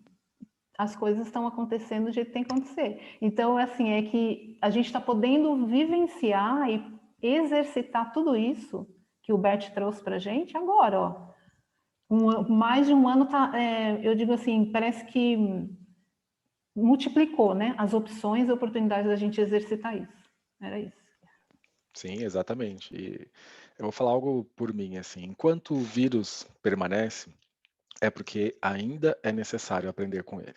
as coisas estão acontecendo do jeito que tem que acontecer. Então, assim, é que a gente está podendo vivenciar e exercitar tudo isso que o Bert trouxe para a gente agora, ó. Mais de um ano, eu digo assim, parece que multiplicou, né? As opções e oportunidades da gente exercitar isso. Era isso. Sim, exatamente. E eu vou falar algo por mim, assim, enquanto o vírus permanece, é porque ainda é necessário aprender com ele.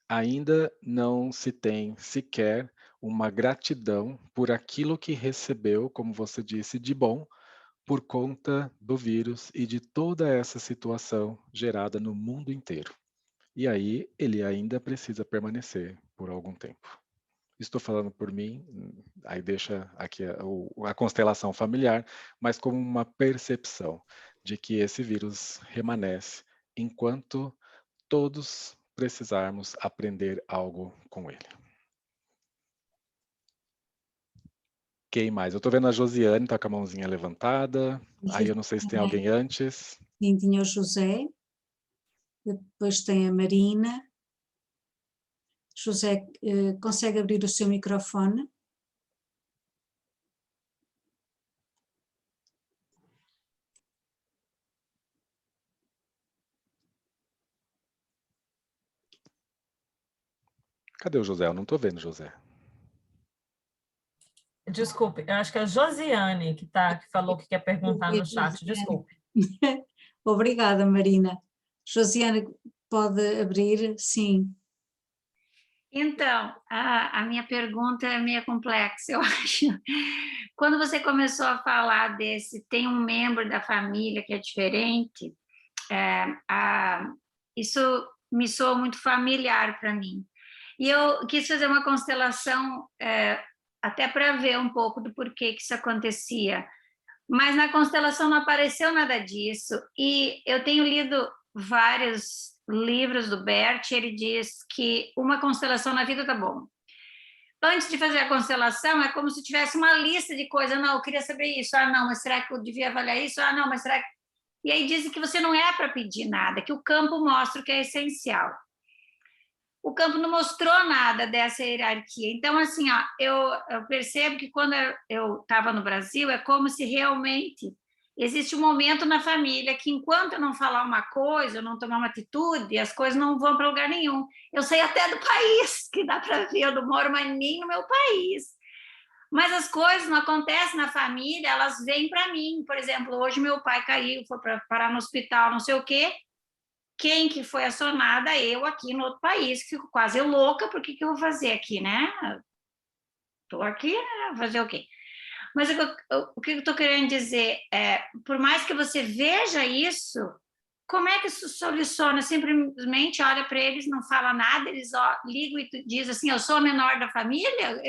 Ainda não se tem sequer uma gratidão por aquilo que recebeu, como você disse, de bom, por conta do vírus e de toda essa situação gerada no mundo inteiro. E aí ele ainda precisa permanecer por algum tempo. Estou falando por mim, aí deixa aqui a constelação familiar, mas como uma percepção de que esse vírus permanece enquanto todos precisarmos aprender algo com ele. Quem mais? Eu estou vendo a Josiane, está com a mãozinha levantada. Aí eu não sei se tem alguém antes. Sim, tinha o José, depois tem a Marina. José, consegue abrir o seu microfone? Cadê o José? Eu não estou vendo o José. Desculpe, eu acho que é a Josiane que falou que quer perguntar no chat, desculpe. Obrigada, Marina. Josiane, pode abrir? Sim. Então, a minha pergunta é meio complexa, eu acho. Quando você começou a falar tem um membro da família que é diferente, isso me soa muito familiar para mim. E eu quis fazer uma constelação até para ver um pouco do porquê que isso acontecia. Mas na constelação não apareceu nada disso. E eu tenho lido vários livros do Bert, ele diz que uma constelação na vida tá bom. Antes de fazer a constelação, é como se tivesse uma lista de coisas. Não, eu queria saber isso. Não, mas será que eu devia avaliar isso? Não, mas será que... E aí dizem que você não é para pedir nada, que o campo mostra o que é essencial. O campo não mostrou nada dessa hierarquia. Então, assim, eu percebo que quando eu estava no Brasil, é como se realmente existe um momento na família que, enquanto eu não falar uma coisa, eu não tomar uma atitude, as coisas não vão para lugar nenhum. Eu sei até do país, que dá para ver, eu não moro mais nem no meu país. Mas as coisas não acontecem na família, elas vêm para mim. Por exemplo, hoje meu pai caiu, foi para parar no hospital, não sei o quê. Quem que foi acionada? Eu aqui no outro país, que fico quase louca, porque que eu vou fazer aqui, né? Estou aqui, né? Fazer o quê? Mas o que eu estou querendo dizer é, por mais que você veja isso, como é que isso soluciona? Simplesmente olha para eles, não fala nada, eles ligam e diz assim, eu sou a menor da família?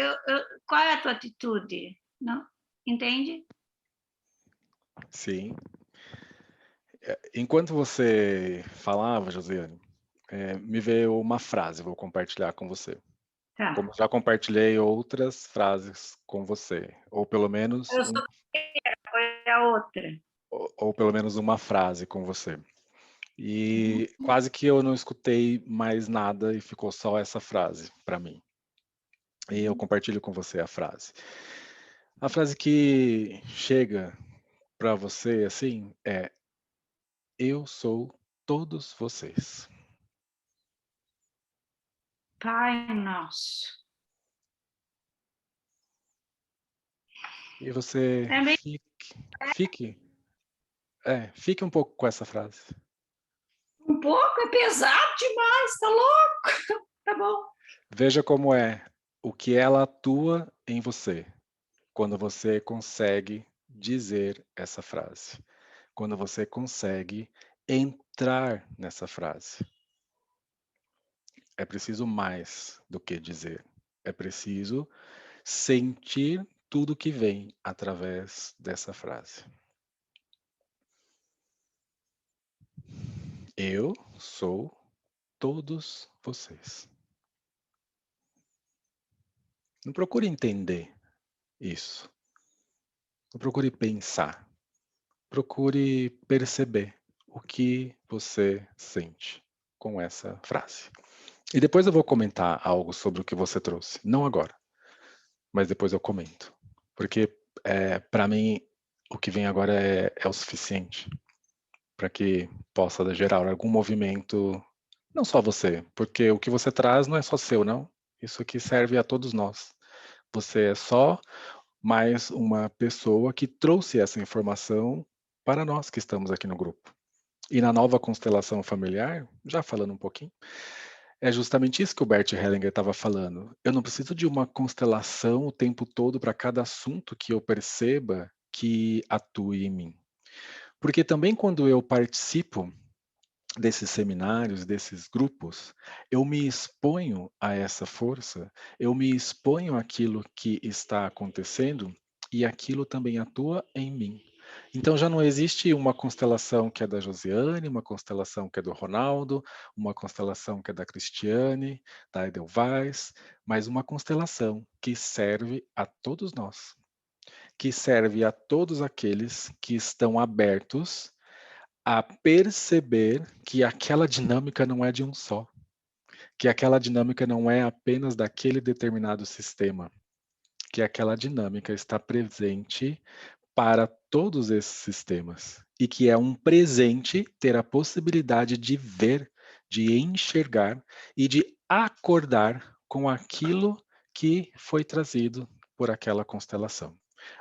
Qual é a tua atitude? Não? Entende? Sim. Enquanto você falava, Josiane, me veio uma frase, vou compartilhar com você. Tá. Como já compartilhei outras frases com você, ou pelo menos Eu sou foi a outra. ou pelo menos uma frase com você. E quase que eu não escutei mais nada e ficou só essa frase para mim. E eu compartilho com você a frase. A frase que chega para você assim é: eu sou todos vocês. Pai Nosso. E você Também fique um pouco com essa frase. um pouco, é pesado demais, tá louco? Tá bom. Veja como é o que ela atua em você quando você consegue dizer essa frase, quando você consegue entrar nessa frase. É preciso mais do que dizer, é preciso sentir tudo que vem através dessa frase. Eu sou todos vocês. Não procure entender isso. Não procure pensar. Procure perceber o que você sente com essa frase. E depois eu vou comentar algo sobre o que você trouxe. Não agora, mas depois eu comento. Porque, para mim, o que vem agora é o suficiente para que possa gerar algum movimento, não só você, porque o que você traz não é só seu, não. Isso aqui serve a todos nós. Você é só mais uma pessoa que trouxe essa informação para nós que estamos aqui no grupo. E na nova constelação familiar, já falando um pouquinho, é justamente isso que o Bert Hellinger estava falando. Eu não preciso de uma constelação o tempo todo para cada assunto que eu perceba que atue em mim. Porque também quando eu participo desses seminários, desses grupos, eu me exponho a essa força, eu me exponho àquilo que está acontecendo e aquilo também atua em mim. Então já não existe uma constelação que é da Josiane, uma constelação que é do Ronaldo, uma constelação que é da Cristiane, da Edelweiss, mas uma constelação que serve a todos nós, que serve a todos aqueles que estão abertos a perceber que aquela dinâmica não é de um só, que aquela dinâmica não é apenas daquele determinado sistema, que aquela dinâmica está presente para todos esses sistemas e que é um presente ter a possibilidade de ver, de enxergar e de acordar com aquilo que foi trazido por aquela constelação.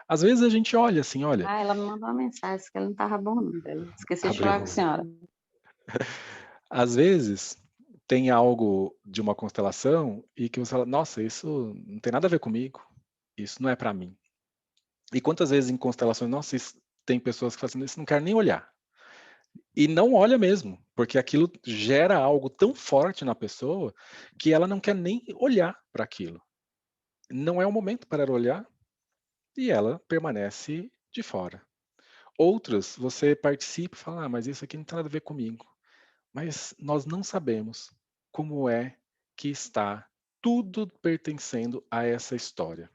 Às vezes a gente olha assim, olha... Ah, ela me mandou uma mensagem que ele não estava bom, não. Eu esqueci de Abriu. falar com a senhora. Às vezes tem algo de uma constelação e que você fala, nossa, isso não tem nada a ver comigo, isso não é para mim. E quantas vezes em constelações, nossa, tem pessoas que falam assim, isso não quero nem olhar. E não olha mesmo, porque aquilo gera algo tão forte na pessoa que ela não quer nem olhar para aquilo. Não é o momento para ela olhar e ela permanece de fora. Outras, você participa e fala, mas isso aqui não tem nada a ver comigo. Mas nós não sabemos como é que está tudo pertencendo a essa história.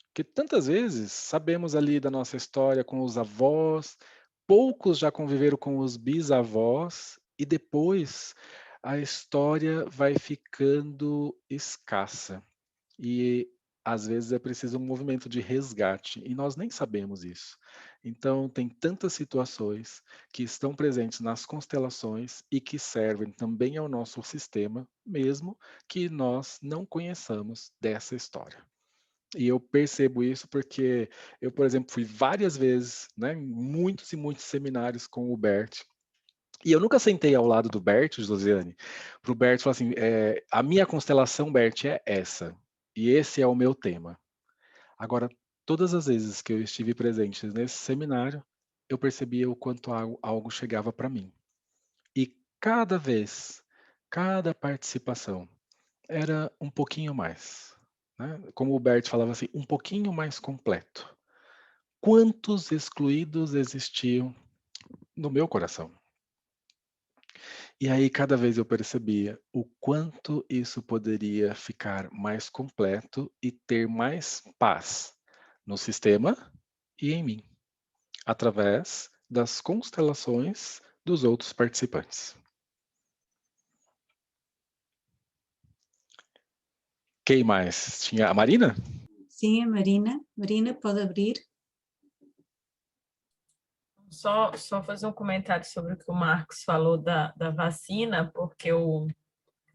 Porque tantas vezes sabemos ali da nossa história com os avós, poucos já conviveram com os bisavós, e depois a história vai ficando escassa. E às vezes é preciso um movimento de resgate, e nós nem sabemos isso. Então, tem tantas situações que estão presentes nas constelações e que servem também ao nosso sistema, mesmo que nós não conheçamos dessa história. E eu percebo isso porque eu, por exemplo, fui várias vezes, né, em muitos e muitos seminários com o Bert. E eu nunca sentei ao lado do Bert, Josiane, para o Bert falar assim, a minha constelação, Bert, é essa. E esse é o meu tema. Agora, todas as vezes que eu estive presente nesse seminário, eu percebia o quanto algo chegava para mim. E cada vez, cada participação era um pouquinho mais. Né? Como o Bert falava assim, um pouquinho mais completo. Quantos excluídos existiam no meu coração? E aí, cada vez eu percebia o quanto isso poderia ficar mais completo e ter mais paz no sistema e em mim, através das constelações dos outros participantes. Quem mais? Tinha a Marina? Sim, a Marina. Marina, pode abrir. Só fazer um comentário sobre o que o Marcos falou da vacina, porque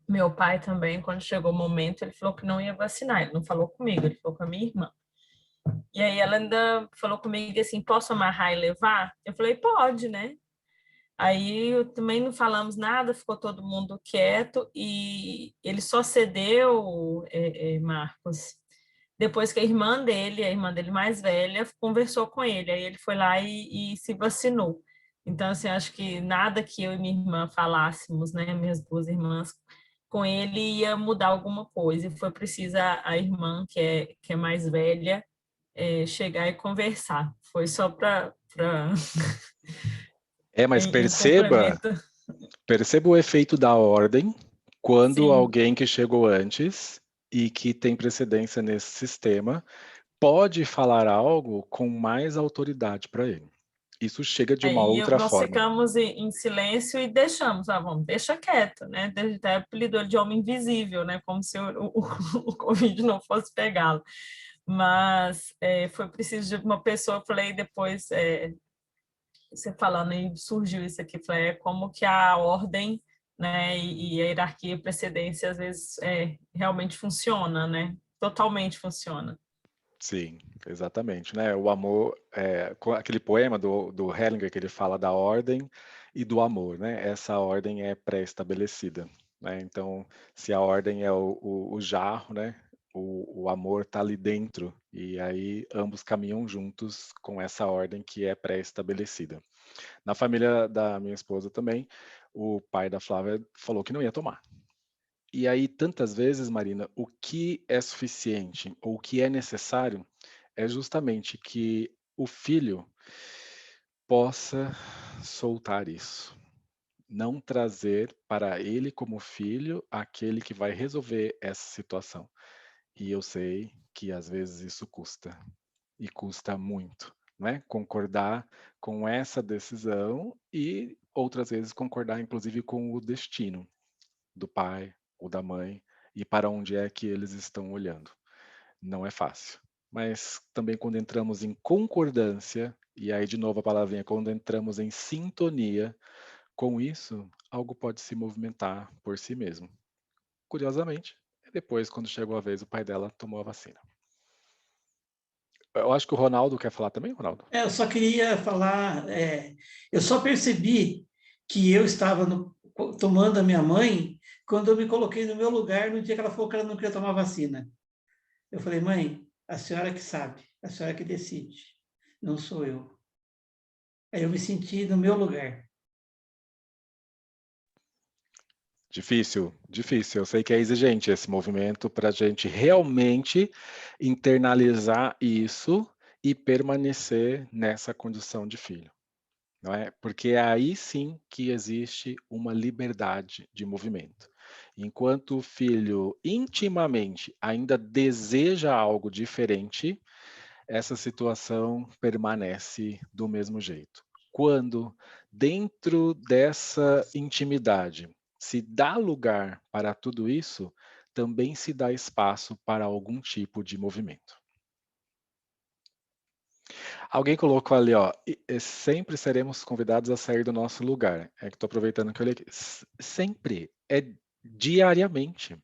Meu pai também, quando chegou o momento, ele falou que não ia vacinar. Ele não falou comigo, ele falou com a minha irmã. E aí ela ainda falou comigo assim, posso amarrar e levar? Eu falei, pode, né? Aí eu também não falamos nada, ficou todo mundo quieto e ele só cedeu, Marcos, depois que a irmã dele mais velha, conversou com ele. Aí ele foi lá e se vacinou. Então, assim, acho que nada que eu e minha irmã falássemos, né, minhas duas irmãs, com ele ia mudar alguma coisa. E foi preciso a irmã, que é mais velha, chegar e conversar. Foi só para Mas em perceba complemento. o efeito da ordem quando Sim, alguém que chegou antes e que tem precedência nesse sistema pode falar algo com mais autoridade para ele. Isso chega de uma aí outra nós forma. ficamos em silêncio e deixamos, vamos, deixa quieto, né? Até apelidou ele de homem invisível, né? Como se o Covid não fosse pegá-lo. Mas foi preciso de uma pessoa, eu falei depois, você falando aí, surgiu isso aqui, falei, como que a ordem, né, e a hierarquia e precedência às vezes realmente funciona, né? Totalmente funciona. Sim, exatamente, né? O amor, aquele poema do Hellinger que ele fala da ordem e do amor, né? Essa ordem é pré-estabelecida, né? Então, se a ordem é o jarro, né? O amor está ali dentro e aí ambos caminham juntos com essa ordem que é pré-estabelecida. Na família da minha esposa também, o pai da Flávia falou que não ia tomar. E aí, tantas vezes, Marina, o que é suficiente ou o que é necessário é justamente que o filho possa soltar isso. Não trazer para ele, como filho, aquele que vai resolver essa situação. E eu sei que às vezes isso custa, e custa muito, né? Concordar com essa decisão e outras vezes concordar, inclusive, com o destino do pai ou da mãe e para onde é que eles estão olhando. Não é fácil. Mas também quando entramos em concordância, e aí de novo a palavrinha, quando entramos em sintonia com isso, algo pode se movimentar por si mesmo. Curiosamente, depois, quando chegou a vez, o pai dela tomou a vacina. Eu acho que o Ronaldo quer falar também, Ronaldo? Eu só queria falar, eu só percebi que eu estava tomando a minha mãe quando eu me coloquei no meu lugar no dia que ela falou que ela não queria tomar vacina. Eu falei, mãe, a senhora que sabe, a senhora que decide, não sou eu. Aí eu me senti no meu lugar. Difícil, difícil. Eu sei que é exigente esse movimento para a gente realmente internalizar isso e permanecer nessa condição de filho, não é? Porque é aí sim que existe uma liberdade de movimento. Enquanto o filho intimamente ainda deseja algo diferente, essa situação permanece do mesmo jeito. Quando, dentro dessa intimidade, se dá lugar para tudo isso, também se dá espaço para algum tipo de movimento. Alguém colocou ali, ó, sempre seremos convidados a sair do nosso lugar. É que estou aproveitando que eu olhei aqui. Sempre, é diariamente,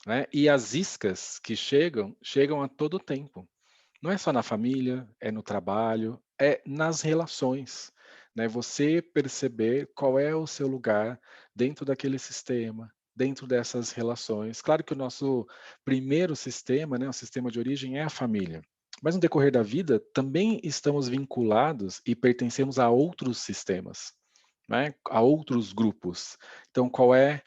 né? E as iscas que chegam a todo tempo. Não é só na família, é no trabalho, é nas relações, né? Você perceber qual é o seu lugar dentro daquele sistema, dentro dessas relações. Claro que o nosso primeiro sistema, né, o sistema de origem é a família. Mas no decorrer da vida também estamos vinculados e pertencemos a outros sistemas, né, a outros grupos. Então, qual é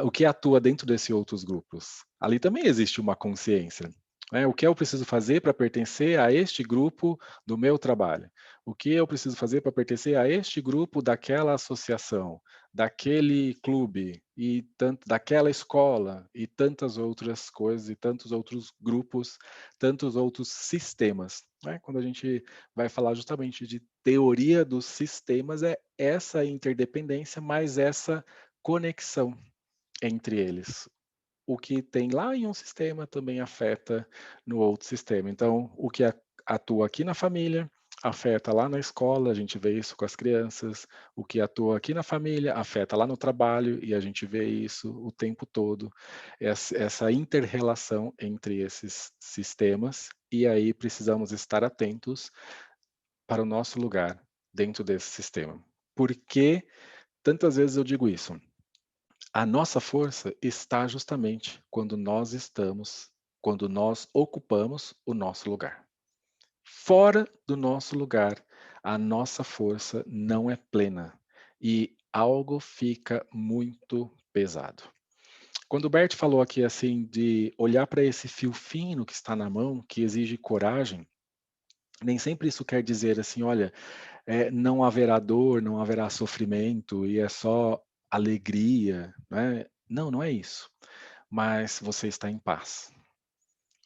o que atua dentro desses outros grupos? Ali também existe uma consciência. O que eu preciso fazer para pertencer a este grupo do meu trabalho? O que eu preciso fazer para pertencer a este grupo daquela associação, daquele clube e daquela escola e tantas outras coisas e tantos outros grupos, tantos outros sistemas, né? Quando a gente vai falar justamente de teoria dos sistemas, é essa interdependência, mais essa conexão entre eles. O que tem lá em um sistema também afeta no outro sistema. Então, o que atua aqui na família afeta lá na escola, a gente vê isso com as crianças, o que atua aqui na família afeta lá no trabalho, e a gente vê isso o tempo todo, essa inter-relação entre esses sistemas, e aí precisamos estar atentos para o nosso lugar dentro desse sistema. Por que tantas vezes eu digo isso? A nossa força está justamente quando nós ocupamos o nosso lugar. Fora do nosso lugar, a nossa força não é plena e algo fica muito pesado. Quando o Bert falou aqui assim de olhar para esse fio fino que está na mão, que exige coragem, nem sempre isso quer dizer assim, olha, não haverá dor, não haverá sofrimento e é só alegria, né? Não, não é isso. Mas você está em paz.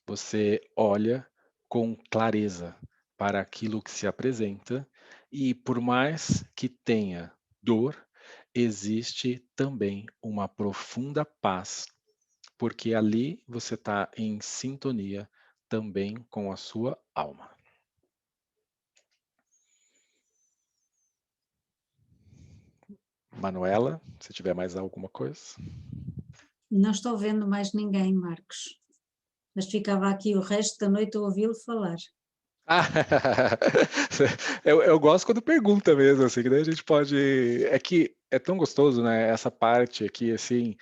Você olha com clareza para aquilo que se apresenta e por mais que tenha dor, existe também uma profunda paz, porque ali você está em sintonia também com a sua alma. Manuela, se tiver mais alguma coisa. Não estou vendo mais ninguém, Marcos, mas ficava aqui o resto da noite a ouvi-lo falar. Eu gosto quando pergunta mesmo, assim, que daí a gente pode... É que é tão gostoso, né, essa parte aqui, assim,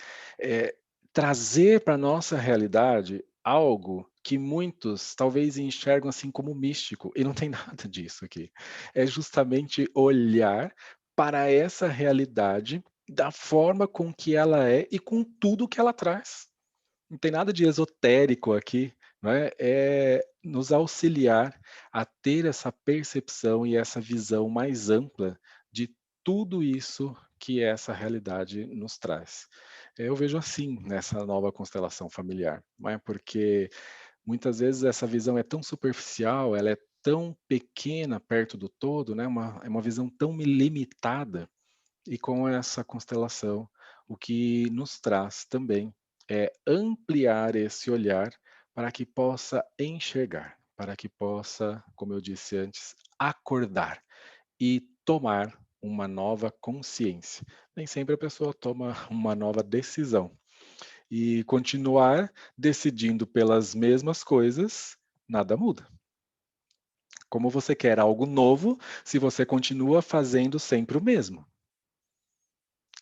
trazer para a nossa realidade algo que muitos talvez enxergam assim como místico, e não tem nada disso aqui. É justamente olhar para essa realidade da forma com que ela é e com tudo que ela traz. Não tem nada de esotérico aqui, não é? É nos auxiliar a ter essa percepção e essa visão mais ampla de tudo isso que essa realidade nos traz. Eu vejo assim nessa nova constelação familiar, não é? Porque muitas vezes essa visão é tão superficial, ela é tão pequena perto do todo, né? É uma visão tão limitada, e com essa constelação, o que nos traz também é ampliar esse olhar para que possa enxergar, para que possa, como eu disse antes, acordar e tomar uma nova consciência. Nem sempre a pessoa toma uma nova decisão. E continuar decidindo pelas mesmas coisas, nada muda. Como você quer algo novo se você continua fazendo sempre o mesmo?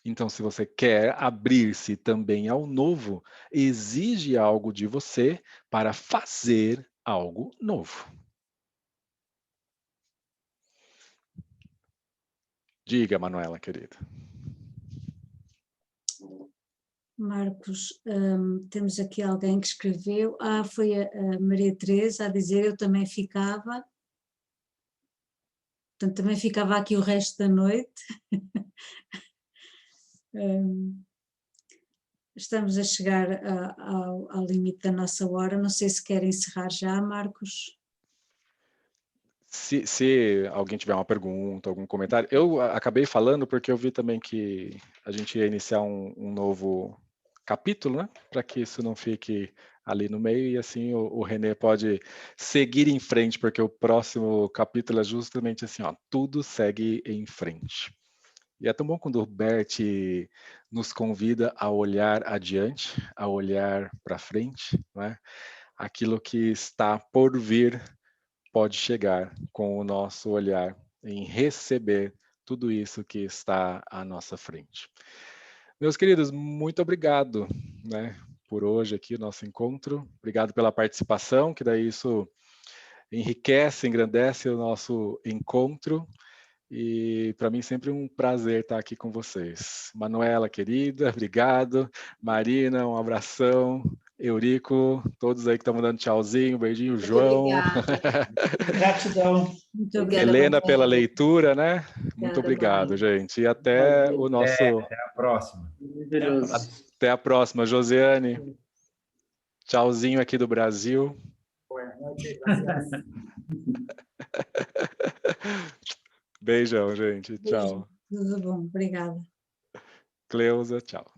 Então, se você quer abrir-se também ao novo, exige algo de você para fazer algo novo. Diga, Manuela, querida. Marcos, temos aqui alguém que escreveu, foi a Maria Teresa a dizer, eu também ficava, portanto também ficava aqui o resto da noite. Estamos a chegar ao limite da nossa hora, não sei se quer encerrar já, Marcos. Se alguém tiver uma pergunta, algum comentário, eu acabei falando porque eu vi também que a gente ia iniciar um novo capítulo, né? Para que isso não fique ali no meio e assim o René pode seguir em frente, porque o próximo capítulo é justamente assim, ó, tudo segue em frente. E é tão bom quando o Bert nos convida a olhar adiante, a olhar para frente, né? Aquilo que está por vir pode chegar com o nosso olhar em receber tudo isso que está à nossa frente. Meus queridos, muito obrigado, né, por hoje aqui o nosso encontro. Obrigado pela participação, que daí isso enriquece, engrandece o nosso encontro. E para mim sempre um prazer estar aqui com vocês. Manuela, querida, obrigado. Marina, um abração. Eurico, todos aí que estão mandando tchauzinho, beijinho, João. Gratidão. Muito obrigada. Helena pela leitura, né? Muito obrigado, gente. E até o nosso... Até a próxima. Até a próxima, Josiane. Tchauzinho aqui do Brasil. Buenas noches, gracias. Beijão, gente. Tchau. Tudo bom, obrigada. Cleusa, tchau.